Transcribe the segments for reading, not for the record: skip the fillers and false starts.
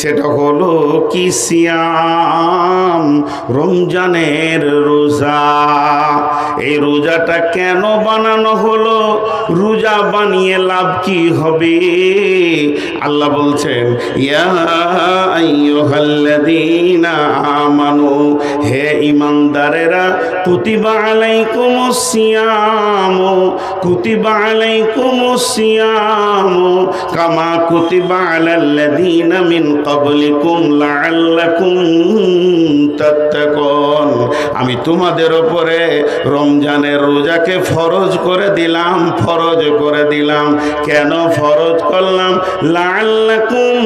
সেটা হলো কি সিয়াম, রমজানের রোজা। এই রোজাটা কেন বানানো হলো? রোজা বানিয়ে লাভ কি হবে? আল্লাহ বলছেন, ইয়া আইয়ুহাল্লাযীনা আমানু, হে ঈমানদারেরা, কুতিবা আলাইকুমুস সিয়াম, কুতিবা আলাইকুমুস সিয়াম কামা কুতিবা আলাল্লাযীনা মিন ক্বাবলিকুম লাআল্লাকুম তাত্তাকুন। আমি তোমাদের উপরে রমজানের রোজাকে ফরজ করে দিলাম, ফরজ করে দিলাম। কেন ফরজ করলাম? লাআল্লাকুম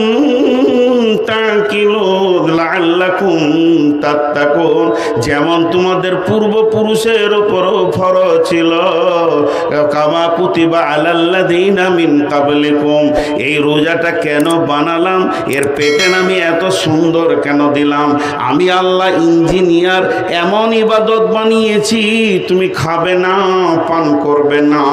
তাকিলুন, লাআল্লাকুম তাত্তাকুন। যেমন তোমাদের পূর্বপুরুষের উপরও ফরজ ছিল, কামা কুতিবা আলাল্লাযীনা মিন ক্বাবলিকুম। এই রোজাটা কেন বানালাম? এর প্যাটার্ন আমি এত সুন্দর কেন দিলাম? আমি আল্লাহ ইঞ্জিনিয়ার, এমন ইবাদত বানিয়েছি, তুমি খাবে না, পান করবে না,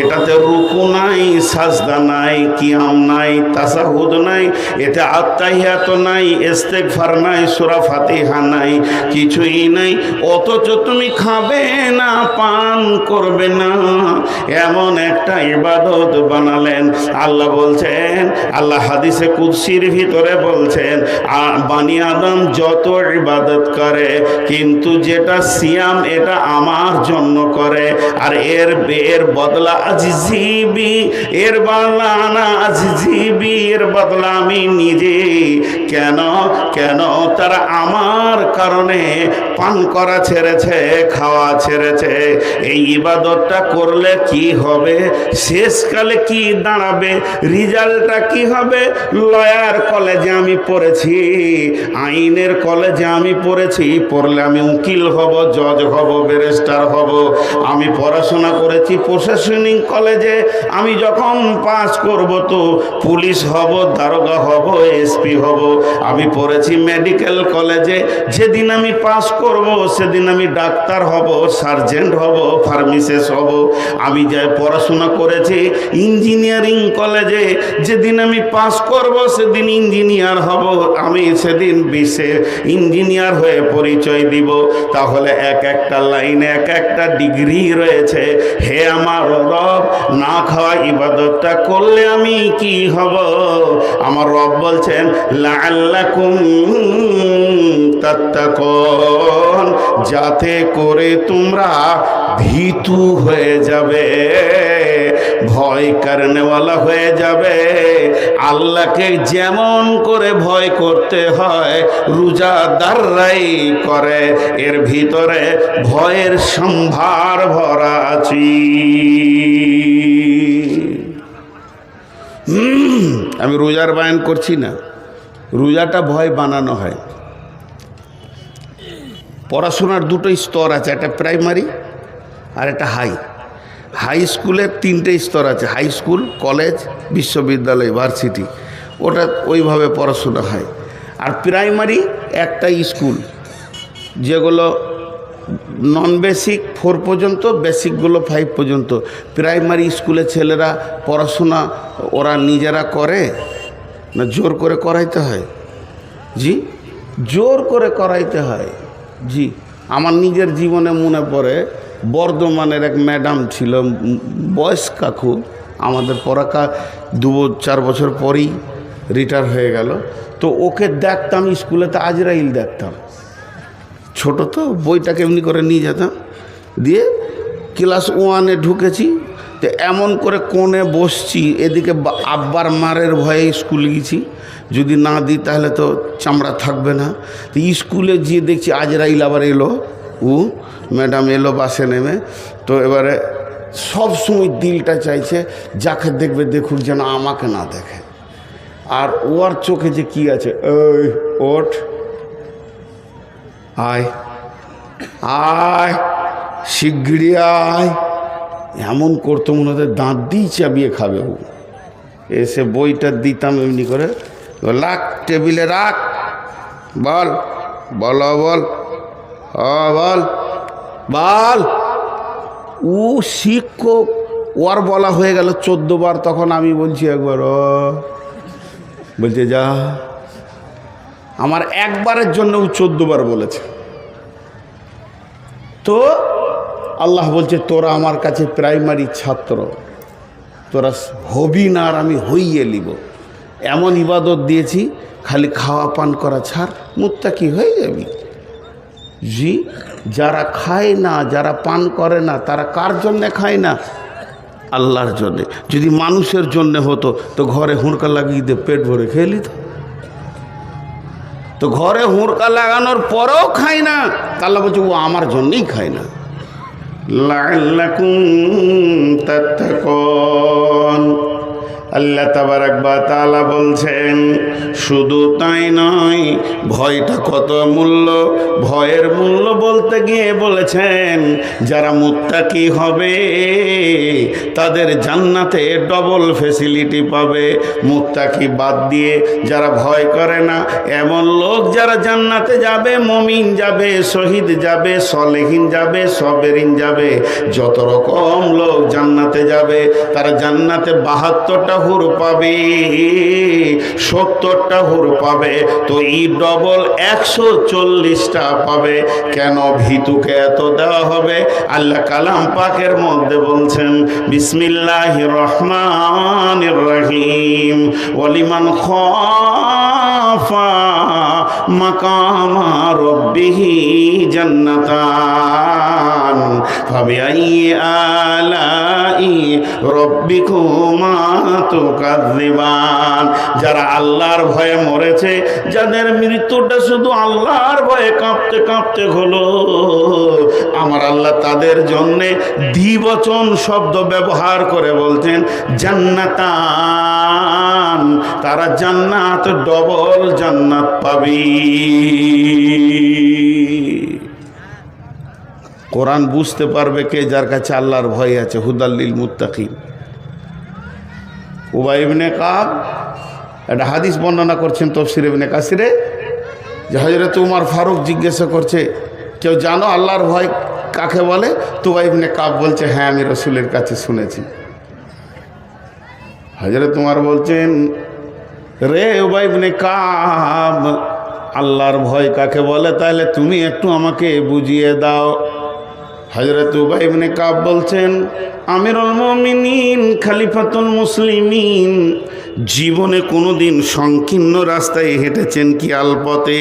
এটাতে রুকু নাই, সাজদা নাই, কিয়াম নাই, তাসাহুদ নাই, এতে আত্তাহিয়াত নাই, ইস্তেগফার নাই, সূরা ফাতিহা নাই, কিছুই নাই। অথচ তুমি খাবে না, পান করবে না, এমন একটা ইবাদত বানালেন। আল্লাহ বলছেন, আল্লাহ হাদিসে কুদসির ভিতরে বলছেন, বানি আদম যত ইবাদত করে, কিন্তু যেটা সিয়াম এটা আমার জন্য করে, আর এর বদলা আজিজিবি, এর বদলা না আজিজিবি, এর বদলা আমি নিজে। কেন? কেন? তারা আমার কারণে পান করা ছেড়েছে, খাওয়া ছেড়েছে। এই ইবাদতটা করলে কি হবে? শেষকালে কি দাঁড়াবে? রিজাল্টটা কি হবে? লয়ার কলেজে আমি পড়েছি, আইনের কলেজে আমি পড়েছি, পড়লে আমি উকিল হব, জজ হব, ব্যারিস্টার হব। আমি পড়াশোনা করেছি প্রশাসনিক কলেজে, আমি যখন পাস করব তো পুলিশ হব, দারোগা হব, এসপি হব। আমি পড়েছি মেডিকেল কলেজে, যেদিন আমি পাস করব সেদিন আমি ডাক্তার হব, সার্জেন্ট হব, ফার্মাসিস্ট হব। আমি যাই পড়াশোনা করেছি ইঞ্জিনিয়ারিং কলেজে, যেদিন আমি পাস করব সেদিন ইঞ্জিনিয়ার হব, আমি সেদিন বিশ্বের ইঞ্জিনিয়ার হয়ে পরিচয় দিব। তাহলে এক একটা লাইনে এক একটা ডিগ্রি রয়েছে। হে আমার রব, না খাওয়া ইবাদতটা করলে আমি কি হব? আমার রব বলছেন, লাআল্লাকুম তাত্তাকুন, যাতে করে তোমরা ভীতু হয়ে যাবে, ভয় কারণেওয়ালা হয়ে যাবে। আল্লাহকে যেমন করে ভয় করতে হয় রোজাদাররাই করে, এর ভিতরে ভয়ের সম্ভার ভরা আছে। আমি রোজার বায়ান করছি না, রোজাটা ভয় বানানো হয়। পড়াশোনার দুটো স্তর আছে, একটা প্রাইমারি আর একটা হাই। হাই স্কুলের তিনটে স্তর আছে, হাই স্কুল, কলেজ, বিশ্ববিদ্যালয়, ভার্সিটি, ওটা ওইভাবে পড়াশোনা হয়। আর প্রাইমারি একটা স্কুল, যেগুলো নন বেসিক 4 পর্যন্ত, বেসিকগুলো 5 পর্যন্ত। প্রাইমারি স্কুলে ছেলেরা পড়াশোনা ওরা নিজেরা করে না জোর করে করাইতে হয়? জি, জোর করে করাইতে হয়। জি, আমার নিজের জীবনে মনে পড়ে, বর্ধমানের এক ম্যাডাম ছিল, বয়স কাকু, আমাদের পড়াকা 2-4 বছর পরেই রিটায়ার হয়ে গেল। তো ওকে দেখতাম স্কুলেতে, আজরাইল দেখতাম, ছোট তো, বইটাকে এমনি করে নিয়ে যেতাম, দিয়ে ক্লাস 1-এ ঢুকেছি, তো এমন করে কোণে বসছি, এদিকে আব্বার মারের ভয়ে স্কুল গেছি, যদি না দিই তাহলে তো চামড়া থাকবে না। তো স্কুলে গিয়ে দেখছি আজরাইল আবার এলো, ম্যাডাম এলো বাসে নেমে। তো এবারে সব সময় দিলটা চাইছে যাকে দেখবে দেখুক যেন আমাকে না দেখে। আর ওর চোখে যে কি আছে, ওই ওঠ, আয় আয়, শিগগিরি আয়, এমন করতো মনে হতো দাঁত দিয়ে চাবিয়ে খাবে। ও এসে বইটা দিতাম এমনি করে, রাখ টেবিলে রাখ, বল বল বল বল বল। ও শিক্ষক, ওর বলা হয়ে গেল 14 বার, তখন আমি বলছি একবার, বলছে যা আমার একবারের জন্য 14 বার বলেছে। তো আল্লাহ বলছে তোরা আমার কাছে প্রাইমারি ছাত্র, তোরা হবি না আর আমি হইয়ে নিব। এমন ইবাদত দিয়েছি খালি খাওয়া পান করা ছাড়, মুত্তাকি হয়ে যাবি। জি, যারা খায় না, যারা পান করে না, তারা কার জন্যে খায় না? আল্লাহর জন্যে। যদি মানুষের জন্যে হতো তো ঘরে হুঁড়কা লাগিয়ে দিয়ে পেট ভরে খেয়ে নিত। তো ঘরে হুঁড়কা লাগানোর পরেও খায় না, আল্লাহ বলছে ও আমার জন্যই খায় না। লাআল্লাকুম তাত্তাকুন। আল্লাহ তাবারাক ওয়া তাআলা বলছেন শুধু তাই নয়, ভয়টা কত মূল্য। ভয়ের মূল্য বলতে গিয়ে বলেছেন যারা মুত্তাকি হবে তাদের জান্নাতে ডবল ফ্যাসিলিটি পাবে। মুত্তাকি বাদ দিয়ে যারা ভয় করে না, এমন লোক যারা জান্নাতে যাবে, মুমিন যাবে, শহীদ যাবে, সলেহিন যাবে, সবেরিন যাবে, যত রকম লোক জান্নাতে যাবে, তারা জান্নাতে 72টা হুর পাবে, 70টা হুর পাবে। তো ই ডবল 140টা পাবে। কেন ভীতুকে এত দেওয়া হবে? আল্লাহ কালাম পাকের মধ্যে বলছেন বিসমিল্লাহির রহমানির রহিম, ওয়ালিমান খাফা মাকামা রাব্বিহি জান্নাতান ফাবিআইয়ি আলাই রাব্বিকুমা তুকাযযিবান। যারা আল্লাহর ভয়ে মরেছে, যাদের মৃত্যুটা শুধু আল্লাহর ভয়ে কাঁপতে কাঁপতে হলো, আমার আল্লাহ তাদের জন্যে দ্বিবচন শব্দ ব্যবহার করে বলছেন জান্নাতান, তারা জান্নাত, ডবল জান্নাত পাবি। কোরআন বুঝতে পারবে কে? যার কাছে আল্লাহর ভয় আছে। হুদাল্লিল মুত্তাকিন। উবাই ইবনে কাব একটা হাদিস বর্ণনা করছেন তাফসীর ইবনে কাসিরে, যে হযরত উমর ফারুক জিজ্ঞাসা করছে কেউ জানো আল্লাহর ভয় কাকে বলে? তো উবাই ইবনে কাব বলছে হ্যাঁ আমি রাসূলের কাছে শুনেছি। হযরত উমর বলছেন রে উবাই ইবনে কাব, আল্লাহর ভয় কাকে বলে তাহলে তুমি একটু আমাকে বুঝিয়ে দাও। হযরত উবাই ইবনে কাব বলছেন আমিরুল মুমিনিন খলিফাতুল মুসলিমিন, জীবনে কোনোদিন সংকীর্ণ রাস্তায় হেঁটেছেন কি আলপথে?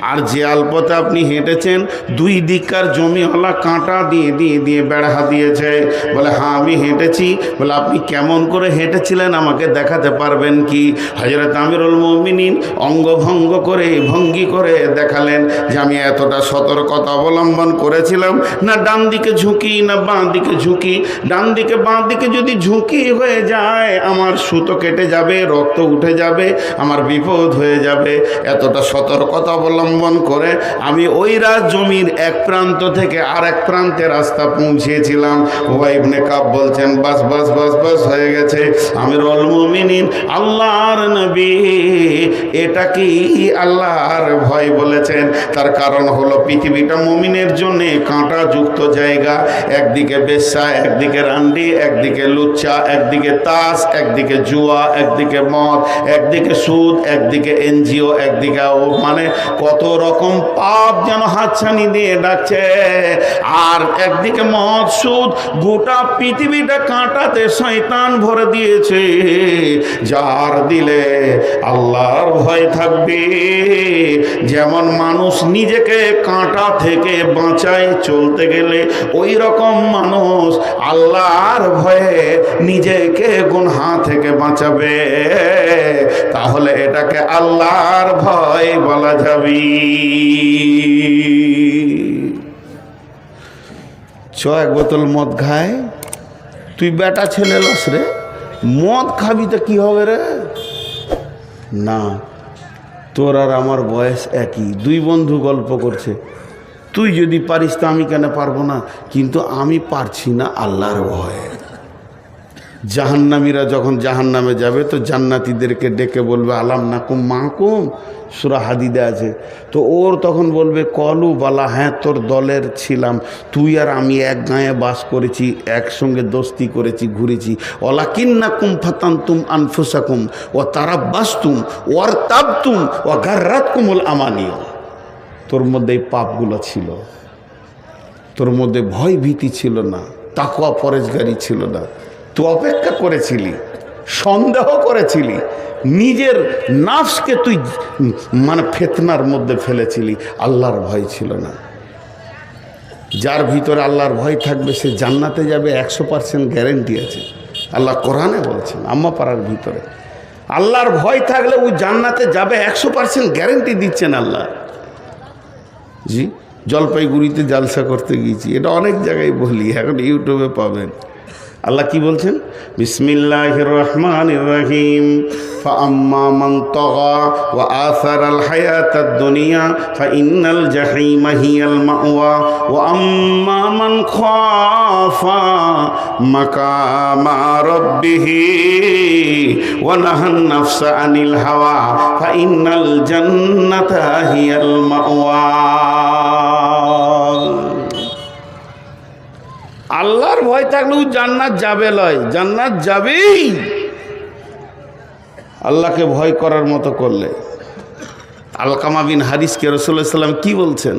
আর যে আলপথে আপনি হেঁটেছেন দুই দিককার জমিওয়ালা কাঁটা দিয়ে দিয়ে দিয়ে বেড়া দিয়েছে। বলে হ্যাঁ আমি হেঁটেছি। বলে আপনি কেমন করে হেঁটেছিলেন আমাকে দেখাতে পারবেন কি? হযরত আমিরুল মুমিনিন অঙ্গভঙ্গ করে ভঙ্গি করে দেখালেন যে আমি এতটা সতর্কতা অবলম্বন করেছিলাম না, ডান দিকে ঝুঁকি না বাঁ দিকে ঝুঁকি। ডান দিকে বাঁ দিকে যদি ঝুঁকি হয়ে যায় আমার সুতো কেটে যাবে, রক্ত উঠে যাবে, আমার বিপদ হয়ে যাবে। এতটা সতর্কতা অবলম্বন করে আমি ওই জমির এক প্রান্ত থেকে আর এক প্রান্তে রাস্তা পৌঁছেছিলাম। উবাই ইবনে কাব বলছেন বাস বাস বাস বাস হয়ে গেছে। আমিরুল মুমিনিন আল্লাহর নবী এটা কি আল্লাহর ভয় বলেছেন? তার কারণ হলো পৃথিবীটা মুমিনের জন্য কাঁটাযুক্ত জায়গা। একদিকে বেশ্যা, একদিকে রান্ডি, একদিকে লুচ্চা, একদিকে তাস, একদিকে জুয়া, একদিকে মদ, একদিকে সুদ, একদিকে এনজিও, একদিকে মানে কত রকম পাপ যেন হাতছানি দিয়ে ডাকছে। আর একদিকে মদ, সুদ, গোটা পৃথিবীটা কাঁটাতে শয়তান ভরে দিয়েছে। যার দিলে আল্লাহর ভয় থাকবে, যেমন মানুষ নিজেকে কাঁটা থেকে বাঁচায় চলতে গেলে, ওই রকম মানুষ আল্লাহর ভয়ে নিজেকে গুনাহ থেকে বাঁচাবে। তাহলে এটাকে আল্লাহর ভয় বলা যাবে। এক বোতল মদ খায়, তুই বেটা ছেলে লস রে, মদ খাবি তো কি হবে রে? না, তোর আর আমার বয়স একই, দুই বন্ধু গল্প করছে, তুই যদি পারিস তো আমি কেন পারবো না? কিন্তু আমি পারছি না আল্লাহর ভয়ে। জাহান্নামীরা যখন জাহান্নামে যাবে তো জান্নাতীদেরকে ডেকে বলবে আলাম নাকুম মাকুম, সূরা হাদিদে আছে। তো ওর তখন বলবে কলু বালা, হ্যাঁ তোর দলের ছিলাম, তুই আর আমি এক গাঁয়ে বাস করেছি, একসঙ্গে দোস্তি করেছি, ঘুরেছি। ওয়ালাকিন্নাকুম ফাতানতুম আনফুসাকুম ওয়া তারাব্বাসতুম ওয়ারতাবতুম ওয়া গাররাতকুমুল আমানিয়া। তোর মধ্যে এই পাপগুলো ছিল, তোর মধ্যে ভয় ভীতি ছিল না, তাকওয়া পরেজগারি ছিল না, তুই অপেক্ষা করেছিলি, সন্দেহ করেছিলি, নিজের নাফসকে তুই মানে ফিতনার মধ্যে ফেলেছিলি, আল্লাহর ভয় ছিল না। যার ভিতরে আল্লাহর ভয় থাকবে সে জান্নাতে যাবে, 100% গ্যারেন্টি আছে। আল্লাহ কোরআনে বলছেন আম্মা পাড়ার ভিতরে আল্লাহর ভয় থাকলে ওই জান্নাতে যাবে, 100% গ্যারেন্টি দিচ্ছেন আল্লাহ। জি, জলপাইগুড়িতে জালসা করতে গিয়েছি, এটা অনেক জায়গায় বলি, এখন ইউটিউবে পাবেন। আল্লাহ কি বলছেন? বিসমিল্লাহির রহমানির রহিম। فأما من طغى وآثر الحياة الدنيا فإن الجحيم هي المأوى وأما من خاف مقام ربه ونهى النفس عن الهوى فإن الجنة هي المأوى। আল্লাহর ভয় থাকলেও জান্নাত যাবে লয়, জান্নাত যাবেই আল্লাহকে ভয় করার মতো করলে। আলকামা বিন হারিসকে রাসূলুল্লাহ সাল্লাল্লাহু আলাইহি ওয়াসাল্লাম কি বলছেন?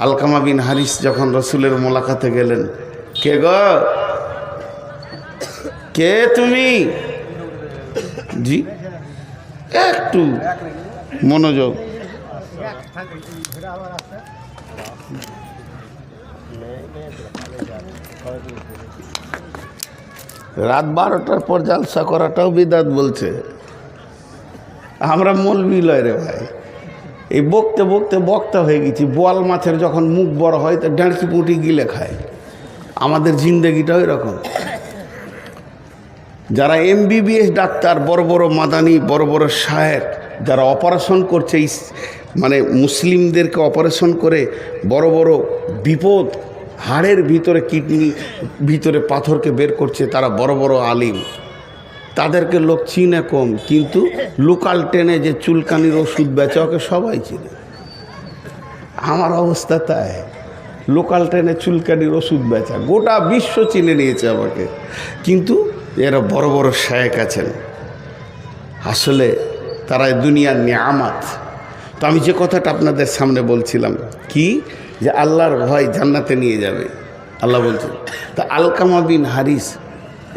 আলকামা বিন হারিস যখন রাসূলের মোলাকাতে গেলেন, কে গো, কে তুমি? জি, একটু মনোযোগ। রাত 12টার পর জালসা করাটাও বিদাত বলছে। আমরা মৌলবি লয় রে ভাই, এই বকতে বকতে বক্তা হয়ে গেছি। বোয়াল মাছের যখন মুখ বড় হয় তো ডাঁড়কি পুঁটি গিলে খায়। আমাদের জিন্দেগিটাও এরকম। যারা MBBS ডাক্তার, বড় বড় মাদানি, বড় বড় শায়ের, যারা অপারেশন করছে, মানে মুসলিমদেরকে অপারেশন করে বড় বড় বিপদ, হাড়ের ভিতরে, কিডনি ভিতরে পাথরকে বের করছে, তারা বড় বড় আলিম। তাদেরকে লোক চিনে কম, কিন্তু লোকাল ট্রেনে যে চুলকানির ওষুধ বেচে ওকে সবাই চিনে। আমার অবস্থা তাই, লোকাল ট্রেনে চুলকানির ওষুধ বেচা গোটা বিশ্ব চিনে নিয়েছে আমাকে, কিন্তু এরা বড় বড় শায়েখ আছেন, আসলে তারা দুনিয়ার নিয়ামত। তো আমি যে কথাটা আপনাদের সামনে বলছিলাম কি, যে আল্লাহর ভয় জান্নাতে নিয়ে যাবে আল্লাহ বলছেন। তা আলকামা বিন হারিস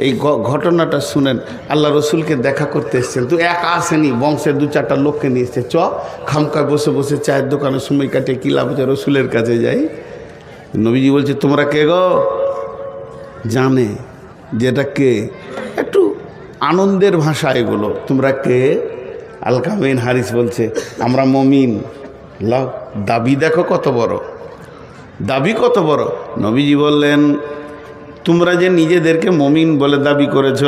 এই ঘটনাটা শুনেন, আল্লাহ রসুলকে দেখা করতে এসছেন। তো একা আসেনি, বংশের 2-4টা লোককে নিয়ে এসছে। খামকায় বসে বসে চায়ের দোকানে সময় কাটে, কি লাভ হচ্ছে, রসুলের কাছে যাই। নবীজি বলছে তোমরা কে গো? জানে যেটা কে, একটু আনন্দের ভাষা এগুলো, তোমরা কে? আলকামা বিন হারিস বলছে আমরা মুমিন। লাও, দাবি দেখো কত বড়, দাবি কত বড়। নবীজি বললেন তোমরা যে নিজেদেরকে মুমিন বলে দাবি করেছ,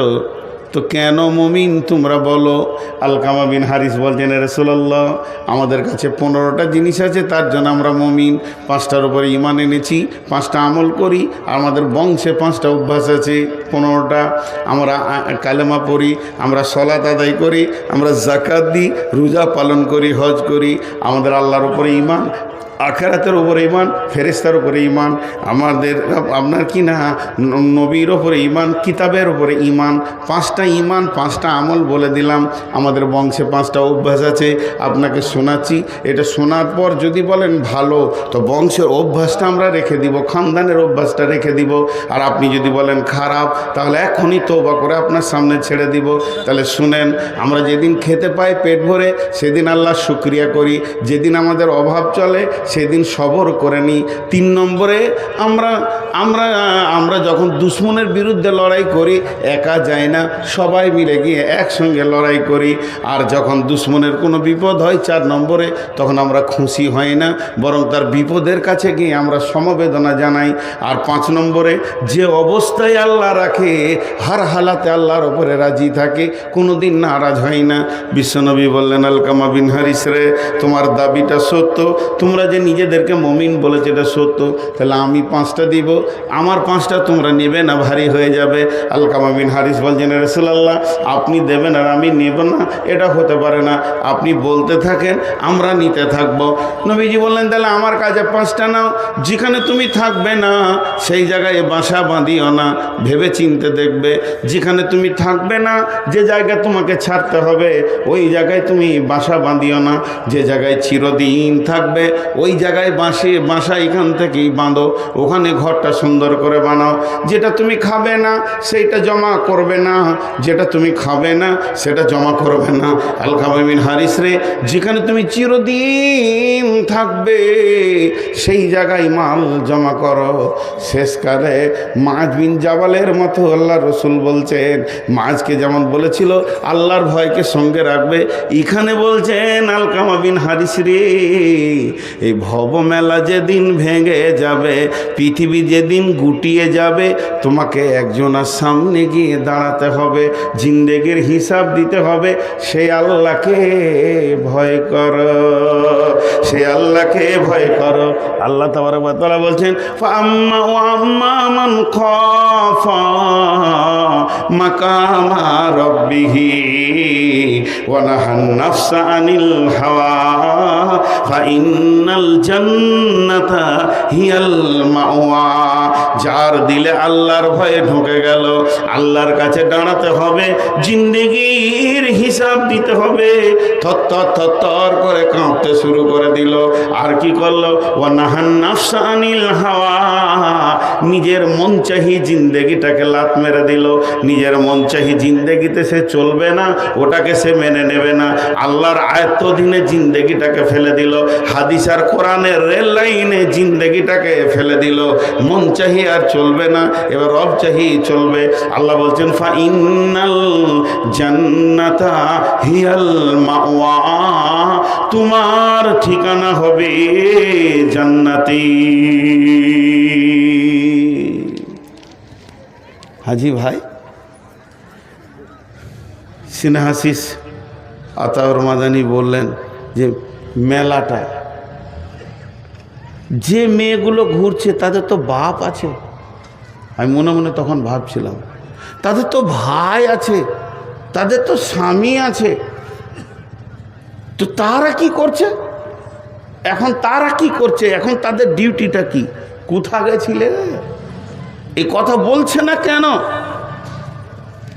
তো কেন মুমিন তোমরা বলো? আলকামা বিন হারিস বলছেন রাসূলুল্লাহ, আমাদের কাছে 15টা জিনিস আছে, তার জন্য আমরা মুমিন। 5টার উপরে ঈমান এনেছি, 5টা আমল করি, আমাদের বংশে 5টা অভ্যাস আছে, 15টা। আমরা কালেমা পড়ি, আমরা সালাত আদায় করি, আমরা যাকাত দিই, রোজা পালন করি, হজ করি। আমাদের আল্লাহর উপরে ঈমান, আখিরাতের উপরে ঈমান, ফেরেশতার উপরে ঈমান, আমাদের আপনার কি না নবীর উপরে ঈমান, কিতাবের উপরে ঈমান। 5টা ঈমান, 5টা আমল বলে দিলাম। আমাদের বংশে 5টা অভ্যাস আছে, আপনাকে শোনাচ্ছি। এটা শোনার পর যদি বলেন ভালো, তো বংশের অভ্যাসটা আমরা রেখে দিব, খানদানের অভ্যাসটা রেখে দিব। আর আপনি যদি বলেন খারাপ, তাহলে এখনই তওবা করে আপনার সামনে ছেড়ে দিব। তাহলে শুনেন, আমরা যেদিন খেতে পাই পেট ভরে, সেদিন আল্লাহ শুকরিয়া করি। যেদিন আমাদের অভাব চলে, সেদিন সবর করে নিই। 3 নম্বরে, আমরা যখন দুশ্মনের বিরুদ্ধে লড়াই করি, একা যাই না, সবাই মিলে গিয়ে একসঙ্গে লড়াই করি। আর যখন দুশ্মনের কোনো বিপদ হয় 4 নম্বরে, তখন আমরা খুশি হই না, বরং তার বিপদের কাছে গিয়ে আমরা সমবেদনা জানাই। আর 5 নম্বরে, যে অবস্থায় আল্লাহ রাখে, হার হালাতে আল্লাহর ওপরে রাজি থাকে, কোনো দিন নারাজ হয় না। বিশ্বনবী বললেন আলকামা বিন হারিস রে, তোমার দাবিটা সত্য, তোমরা যে নিজেদেরকে মমিন বলেছে, এটা সত্য, তাহলে আমি 5টা দিব, আমার 5টা তোমরা নেবে না, ভারী হয়ে যাবে। আলকামা বিন হারিস বলছেন, রাসূলুল্লাহ আপনি দেবেন আর আমি নেব না, এটা হতে পারে না, আপনি বলতে থাকেন আমরা নিতে থাকবো। নবীজি বললেন, তাহলে আমার কাছে 5টা নাও, যেখানে তুমি থাকবে না সেই জায়গায় বাসা বাঁধিও না, ভেবে চিনতে দেখবে। যেখানে তুমি থাকবে না, যে জায়গায় তোমাকে ছাড়তে হবে ওই জায়গায় তুমি বাসা বাঁধিও না, যে জায়গায় চিরদিন থাকবে ওই জায়গায় বাসা এখান থেকেই বাঁধো, ওখানে ঘরটা সুন্দর করে বানাও। যেটা তুমি খাবে না সেইটা জমা করবে না, যেটা তুমি খাবে না সেটা জমা করবে না। আলকামা বিন হারিস রে, যেখানে তুমি চিরদিন থাকবে সেই জায়গায় মাল জমা করো। শেষকালে মাজ বিন জাবালের মতো আল্লাহ রসুল বলছেন, মাজকে যেমন বলেছিল আল্লাহর ভয়কে সঙ্গে রাখবে, এখানে বলছেন আলকামা বিন হারিস রে, এই ভব মেলা যেদিন ভেঙে যাবে, পৃথিবী যেদিন গুটিয়ে যাবে, তোমাকে একজনের সামনে গিয়ে দাঁড়াতে হবে, জিন্দেগির হিসাব দিতে হবে। সে আল্লাহকে ভয় করো, সে আল্লাহকে ভয় করো। আল্লাহ তাবারক ওয়া তাআলা বলছেন, ফাআম্মা ওয়া আম্মা মান খাফা মাকামা রাব্বিহি ওয়া নাহান নাফসা আনিল হাওয়া ফাইন্নাল জান্নাতা হিয়াল মাওয়া। যার দিলে আল্লাহর ভয়ে ঢুকে গেল, আল্লাহর কাছে দাঁড়াতে হবে, জিন্দেগির হিসাব দিতে হবে, থর করে কাঁপতে শুরু করে দিল। আর কি করলো? ওয়া নাহান নাফসা আনিল হাওয়া, নিজের মন চাহি জিন্দেগিটাকে লাত মেরে দিল। নিজের মন চাহি জিন্দেগিতে সে চলবে না, ওটাকে সে মেনে নেবে না, আল্লাহর আয়ত্তাধীনে জিন্দেগিটাকে ফেলে দিল, হাদিস আর কোরআনের রেল লাইনে জিন্দেগিটাকে ফেলে দিল। মন চাহি আর চলবে না, এবার রব চাহি চলবে। আল্লাহ বলছেন, ফাইন্নাল জান্নাতা হিয়াল মাওয়া, তোমার ঠিকানা হবে জান্নাতি। হাজি ভাই সিনহাসিস আতাউর মাদানী বললেন যে মেলাটা, যে মেয়েগুলো ঘুরছে তাদের তো বাপ আছে। আমি মনে মনে তখন ভাবছিলাম, তাদের তো ভাই আছে, তাদের তো স্বামী আছে, তো তারা কি করছে এখন? তারা কি করছে এখন? তাদের ডিউটিটা কি? কোথা গেছিলে? এই কথা বলছে না কেন?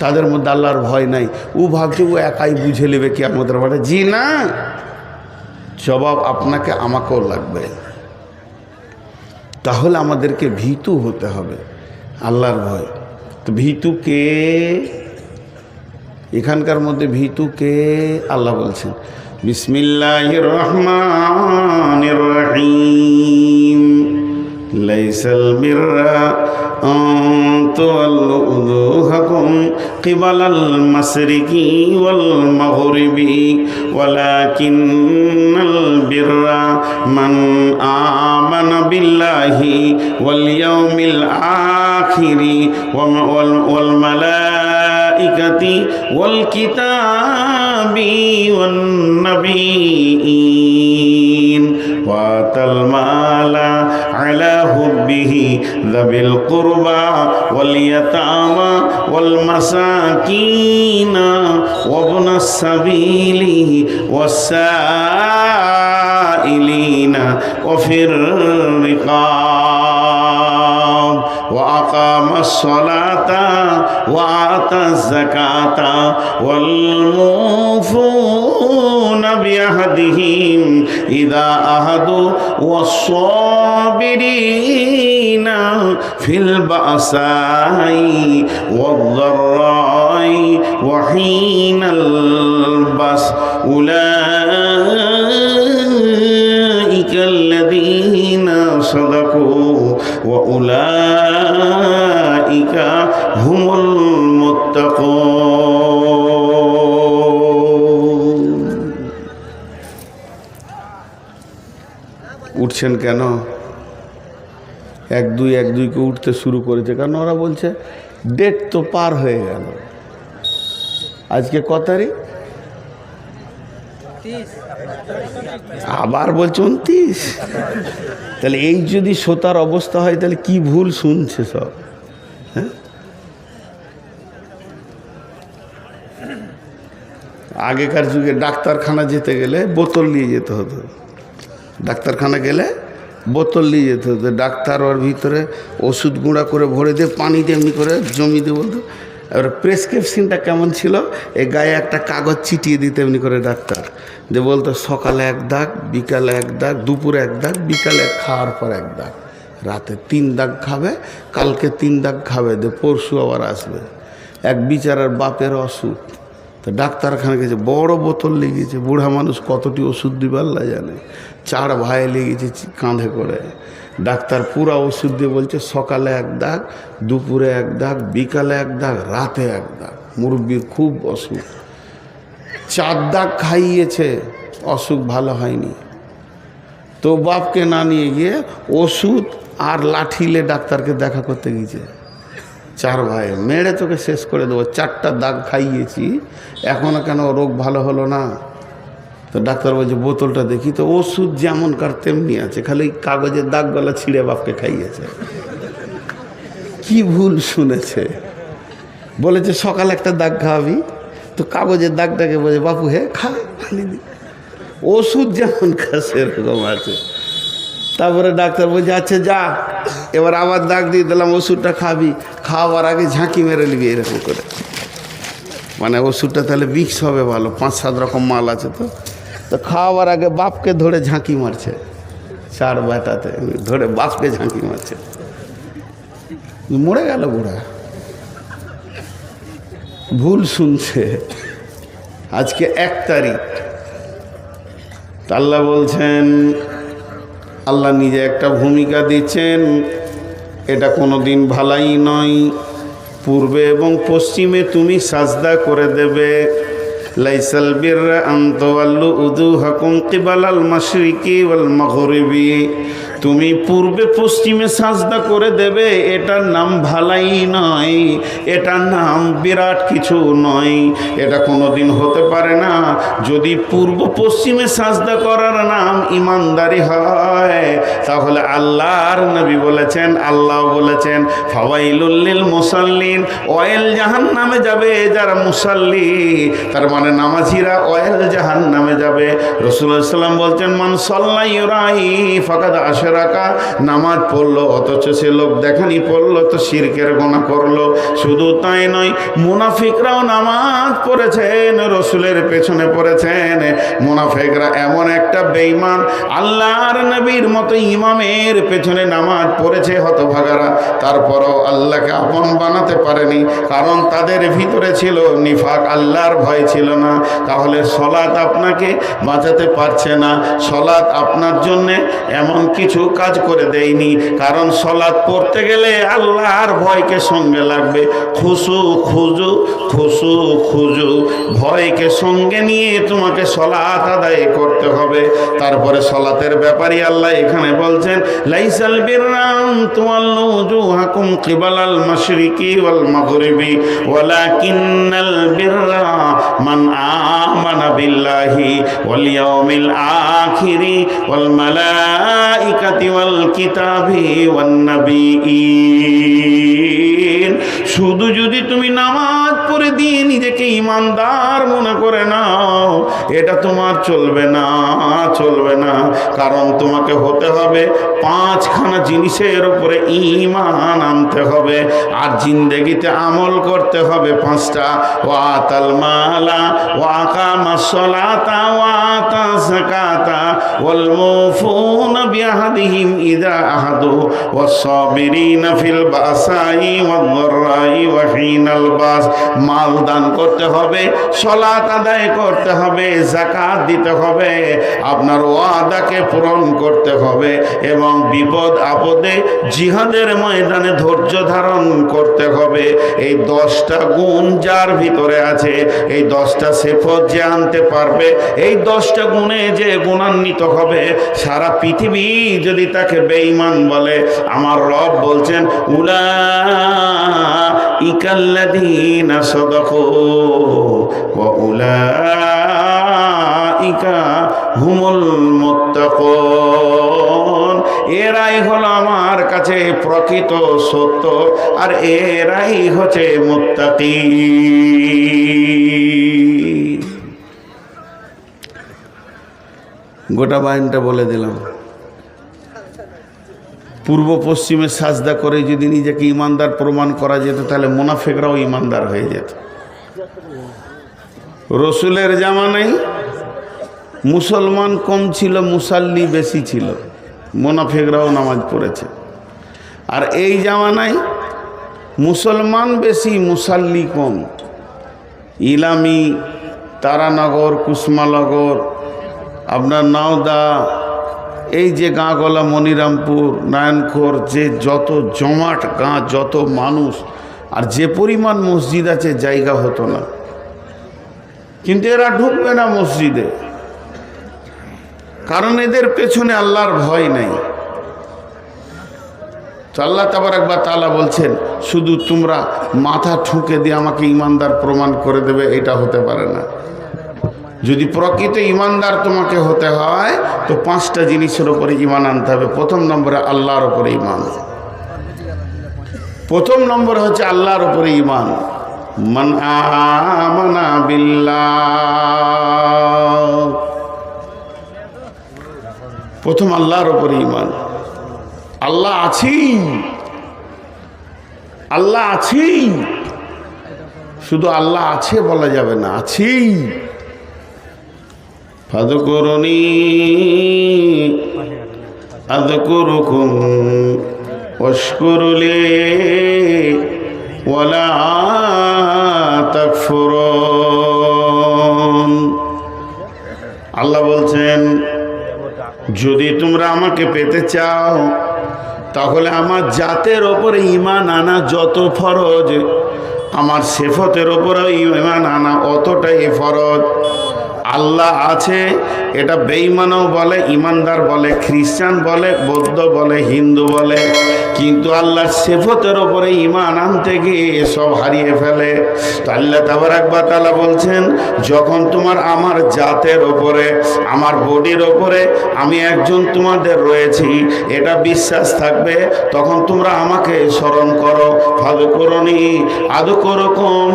তাদের মধ্যে আল্লাহর ভয় নাই। ও ভাবছে ও একাই বুঝে নেবে কি আমাদের বাড়ি। জি না, জবাব আপনাকে আমাকেও লাগবে। তাহলে আমাদেরকে ভীতু হতে হবে, আল্লাহর ভয়। তো ভীতু কে? এখানকার মধ্যে ভীতু কে? আল্লাহ বলছেন, বিসমিল্লাহির রহমানির রহিম, লাইসাল বিররা আন তুওয়াল্লু উজুহাকুম কিবালাল মাশরিকি ওয়াল মাগরিবি ওয়ালাকিন্নাল বিররা মান আমানা বিল্লাহি ওয়াল ইয়াউমিল আখিরি ওয়াল মালাইকাতি ওয়াল কিতাবি ওয়ান নাবিয়্যিন ওয়া আতাল মালা আলা হুব্বিহি যাবিল কুরবা ওয়াল ইয়াতামা ওয়াল মাসাকিনা ওয়া ইবনাস সাবিলি ওয়াস সাইলিনা ওয়া ফির রিকাব ওয়া আকামাস সালাতা ওয়া আতাজ যাকাতা ওয়াল মুফুনা বিআহদিহিম ইযা আহাদু ওয়াস সাবিরিনা ফিল বাসাই ওয়াদ দাররাই ওয়া হিনাল বাস উলাইকাল্লাযীনা সাদাকু ওয়া উলাইকা হুমুল মুত্তাকুন। উঠছেন কেন? এক দুই কে উঠতে শুরু করেছে, কারণ ওরা বলছে ডেট তো পার হয়ে গেল। আজকে ক তারিখ? আবার বলছে 29। তাহলে এই যদি শ্রোতার অবস্থা হয় তাহলে কি ভুল শুনছে সব। হ্যাঁ, আগেকার যুগে ডাক্তারখানা যেতে গেলে বোতল নিয়ে যেতে হতো। ডাক্তারখানা গেলে বোতল নিয়ে যেতে হতো। ডাক্তার ওর ভিতরে ওষুধ গুঁড়া করে ভরে দিয়ে পানি দিয়ে এমনি করে জমি দিয়ে বলতো। এবার প্রেসক্রিপশনটা কেমন ছিল, এই গায়ে একটা কাগজ চিটিয়ে দিতে এমনি করে ডাক্তার, যে বলতো সকালে 1 দাগ, বিকালে 1 দাগ, দুপুরে 1 দাগ, বিকালে খাওয়ার পর 1 দাগ, রাতে 3 দাগ খাবে, কালকে 3 দাগ খাবে, যে পরশু আবার আসবে। এক বিচারার বাপের অসুখ, তো ডাক্তারখানা গেছে, বড় বোতল লেগেছে, বুড়া মানুষ কতটি ওষুধ দিবে আল্লাহ জানে। 4 ভাই লেগেছে কাঁধে করে। ডাক্তার পুরা ওষুধ দিয়ে বলছে সকালে 1 দাগ, দুপুরে 1 দাগ, বিকালে 1 দাগ, রাতে 1 দাগ। মুরব্বির খুব অসুখ, 4 দাগ খাইয়েছে, অসুখ ভালো হয়নি। তো বাপকে না নিয়ে গিয়ে ওষুধ আর লাঠিলে ডাক্তারকে দেখা করতে গিয়েছে। 4 ভাই, মেরে তোকে শেষ করে দেবো, 4টা দাগ খাইয়েছি, এখনো কেন রোগ ভালো হলো না? তো ডাক্তার বলছে বোতলটা দেখি, তো ওষুধ যেমনকার তেমনি আছে, খালি কাগজের দাগগুলো ছিঁড়ে বাপকে খাইয়েছে। কি ভুল শুনেছে। বলেছে সকালে 1টা দাগ খাওয়াবি, তো কাগজের দাগটাকে বলে বাপু হে খা, ওষুধ যেমনকার সেরকম আছে। তারপরে ডাক্তার বলছে আচ্ছা যা, এবার আবার দাগ দিয়ে দিলাম, ওষুধটা খাবি, খাওয়ার আগে ঝাঁকি মেরে নিবি এরকম করে। মানে ওষুধটা তাহলে মিক্স হবে ভালো, 5-7 রকম মাল আছে। তো খাওয়ার আগে বাপকে ধরে ঝাঁকি মারছে, 4 বেটাতে ধরে বাপকে ঝাঁকি মারছে, মরে গেল বুড়া। ভুল শুনছে। আজকে 1 তারিখ, আল্লাহ বলছেন, আল্লাহ নিজে একটা ভূমিকা দিচ্ছেন, এটা কোনো দিন ভালাই নয়। পূর্বে এবং পশ্চিমে তুমি সাজদা করে দেবে। লাইসাল বিররা আন তাওয়াল্লু উজুহাকুম কিবালাল মাশরিকি ওয়াল মাগরিবি, তুমি পূর্বে পশ্চিমে সাজদা করে দেবে, এটার নাম ভালাই নয়, এটার নাম বিরাট কিছু নয়। এটা কোনোদিন হতে পারে না। যদি পূর্ব পশ্চিমে সাজদা করার নাম ইমানদারি হয়, তাহলে আল্লাহর নবী বলেছেন, আল্লাহ বলেছেন ফাওয়াইলুল লিল মুসাল্লিন, ওয়াইল জাহান্নামে যাবে যারা মুসাল্লি, তার মানে নামাজিরা ওয়াইল জাহান্নামে যাবে। রাসূলুল্লাহ সাল্লাল্লাহু আলাইহি ওয়াসাল্লাম বলছেন মান সাল্লা ইউরাই ফাকাদ আশরাকা, নামাজ পড়লো অথচ সে লোক দেখানি পড়লো, তো শিরকের গুনাহ করলো। শুধু তাই নয়, মুনাফিকরাও নামাজ পড়েছেন, রাসূলের পেছনে পড়েছেন। মুনাফিকরা এমন একটা বেঈমান, আল্লাহর নবীর মতো ইমামের পেছনে নামাজ পড়েছে হতভাগারা, তারপরও আল্লাহকে আপন বানাতে পারেনি, কারণ তাদের ভিতরে ছিল নিফাক, আল্লাহর ভয় ছিল না। তাহলে সলাত আপনাকে বাঁচাতে পারছে না। সলাত আপনার জন্য এমন কিছু কাজ করে দেয়নি, কারণ সলাত পড়তে গেলে আল্লাহর ভয়কে সঙ্গে লাগবে। খুশু খুজু, খুশু খুজু, ভয়কে সঙ্গে নিয়ে তোমাকে সলাত আদায় করতে হবে। তারপরে সলাতের ব্যাপারে আল্লাহ এখানে বলছেন লাইসাল বিররা আন তুওয়াল্লু উজুহাকুম কিবালাল মাশরিকি ওয়াল মাগরিবি ওয়ালাকিন্নাল বিররা মান আমানা বিল্লাহি ওয়াল ইয়াউমিল আখিরি ওয়াল মালাইকাতি ওয়াল কিতাবি ওয়ান নাবিয়্যিন। শুধু যদি তুমি নামাজ পড়ে দিয়ে নিজেকে ইমানদার মনে করে নাও, এটা তোমার চলবে না, চলবে না। কারণ তোমাকে হতে হবে 5খানা জিনিসের উপরে ঈমান আনতে হবে, আর জিন্দেগিতে আমল করতে হবে 5টা। ওয়াতাল মালা ওয়া আকামাস সালাতা ওয়া আতা যাকাতা ওয়াল মুফুনা বিআহদিহিম ইযা আহাদু ওয়াস সাবিরিনা ফিল বাসাই ওয়াদ দাররাই ওয়া হিনাল বাস। মাল দান করতে হবে, সালাত আদায় করতে হবে, যাকাত দিতে হবে, আপনার ওয়াদাকে পূরণ করতে হবে, এবং বিপদ আপদে জিহাদের ময়দানে ধৈর্য ধারণ করতে হবে। এই 10টা গুণ যার ভিতরে আছে, এই 10টা সিফত যে আনতে পারবে, এই 10টা গুণে যে গুণান্বিত হবে, সারা পৃথিবী যদি তাকে বেঈমান বলে, আমার রব বলছেন উলাইকাল্লাযীনা সাদাকু ওয়া উলাইকা উলাইকা হুমুল মুত্তাকুন, এরাই হলো আমার কাছে প্রকৃত সত্য, আর এরাই হচ্ছে মুত্তাকি। গোটা বাহিনীটা বলে দিলাম। পূর্ব পশ্চিমে সাজদা করে যদি নিজেকে ইমানদার প্রমাণ করা যেত, তাহলে মুনাফিকরাও ইমানদার হয়ে যেত। রসুলের জামানায় মুসলমান কম ছিল, মুসাল্লি বেশি ছিল, মুনাফিকরাও নামাজ পড়েছে। আর এই জামানায় মুসলমান বেশি, মুসাল্লি কম। ইলামি, তারানগর, কুসমানগর, আপনার নাওদা, এই যে গাঁগুলা, মনিরামপুর, নারায়ণখোর, যে যত জমাট গাঁ, যত মানুষ, আর যে পরিমাণ মসজিদ আছে, জায়গা হতো না। কিন্তু এরা ঢুকবে না মসজিদে, কারণ এদের পেছনে আল্লাহর ভয় নেই। তো আল্লাহ তাবারক ওয়া তাআলা বলছেন, শুধু তোমরা মাথা ঠুকে দিয়ে আমাকে ইমানদার প্রমাণ করে দেবে, এটা হতে পারে না। যদি প্রকৃত ইমানদার তোমাকে হতে হয়, তো 5টা জিনিসের উপরে ইমান আনতে হবে। প্রথম নম্বরে আল্লাহর উপরে ইমান। প্রথম নম্বর হচ্ছে আল্লাহর উপরে ইমান। মান আমানা বিল্লাহ, প্রথম আল্লাহর উপরে ইমান। আল্লাহ আছেই, আল্লাহ আছেই, শুধু আল্লাহ আছে বলা যাবে না, আছেই। ফাযকুরুনি আযকুরুকুম ওয়াশকুরুলি ওয়ালা তাকফুরুন। আল্লাহ বলছেন, যদি তোমরা আমাকে পেতে চাও, তাহলে আমার জাতের ওপরে ঈমান আনা যত ফরজ, আমার সিফাতের ওপরে ঈমান আনা অতটাই ফরজ। আল্লাহ আছে, এটা বেঈমানও বলে, ইমানদার বলে, খ্রিস্টান বলে, বৌদ্ধ বলে, হিন্দু বলে, কিন্তু আল্লাহর সিফাতের উপরে ঈমান আনতে গিয়ে সব হারিয়ে ফেলে। তো আল্লাহ তাবারক ওয়া তাআলা বলছেন, যখন তোমার আমার জাতের ওপরে, আমার বডির ওপরে আমি একজন তোমাদের রয়েছি, এটা বিশ্বাস থাকবে, তখন তোমরা আমাকে স্মরণ করো। ফাযকুরুনি আযকুরুকুম,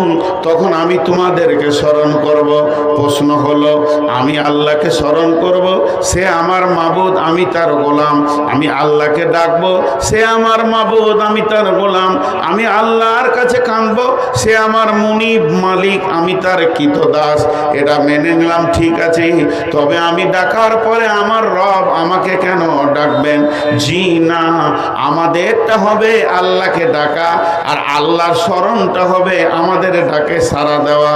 তখন আমি তোমাদেরকে স্মরণ করব। প্রশ্ন হলো, আমি আল্লাহকে স্মরণ করব, সে আমার মাবুদ, আমি তার গোলাম। আমি আল্লাহকে ডাকবো, সে আমার মাবুদ, আমি তার গোলাম। আমি আল্লাহর কাছে কাঁদবো, সে আমার মুনিব, মালিক, আমি তার কৃতদাস। এটা মেনে নিলাম, ঠিক আছে। তবে আমি ডাকার পরে আমার রব আমাকে কেন ডাকবেন? জি না, আমাদেরটা হবে আল্লাহকে ডাকা, আর আল্লাহর স্মরণটা হবে আমাদের ডাকে সাড়া দেওয়া।